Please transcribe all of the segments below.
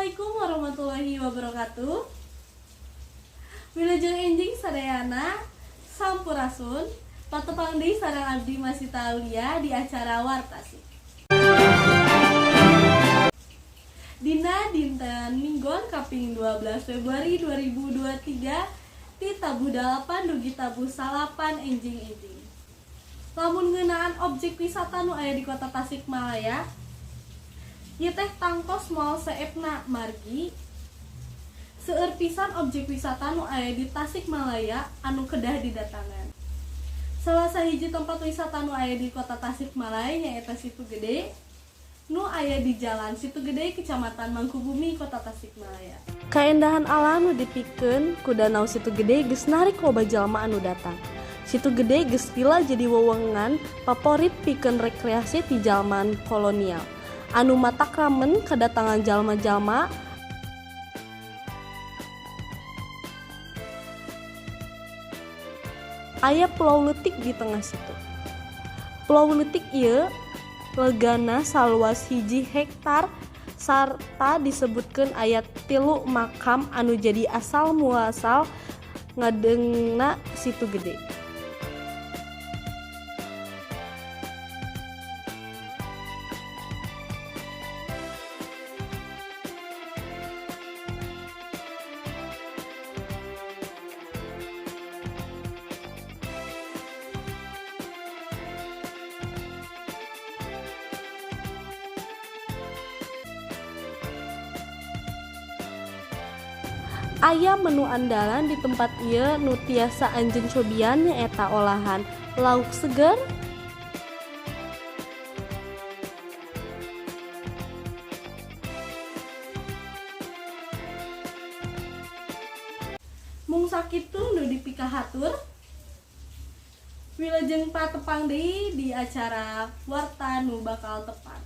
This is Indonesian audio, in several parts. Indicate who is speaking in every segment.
Speaker 1: Assalamualaikum warahmatullahi wabarakatuh. Wilujeng enjing sadayana sampurasun patepang deui sareng abdi masih taulia di acara Wartasik. Dina dinten Minggon kaping 12 Februari 2023 ti tabuh 8 dugi tabuh 8 enjing-enjing. Lamun ngeunaan objek wisata nu aya di kota Tasikmalaya, ieu teh tangkos moal seepna margi. Seueur pisan objek wisata nu aya di Tasikmalaya anu kedah didatangan. Salah sahiji tempat wisata nu aya di kota Tasikmalaya nyaeta Situ Gede, nu aya di Jalan Situ Gede, Kecamatan Mangkubumi, Kota Tasikmalaya. Kaendahan alam nu dipikeun ku Danau Situ Gede geus narik loba jalma anu datang. Situ Gede geus pila jadi wewengan favorit pikeun rekreasi ti zaman kolonial. Anu matak ramen kedatangan jalma-jalma aya Pulau Leutik di tengah situ. Pulau Leutik ieu legana saluas 1 hektar sarta disebutkeun aya 3 makam anu jadi asal muasal ngadengna Situ Gede. Aya menu andalan di tempat ieu nu tiasa anjeun cobian nyaeta olahan lauk seger, mung sakitu nu dipikahatur. Wilujeng patepang deui di acara warta nu bakal tepan.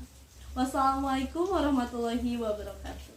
Speaker 1: Wassalamualaikum warahmatullahi wabarakatuh.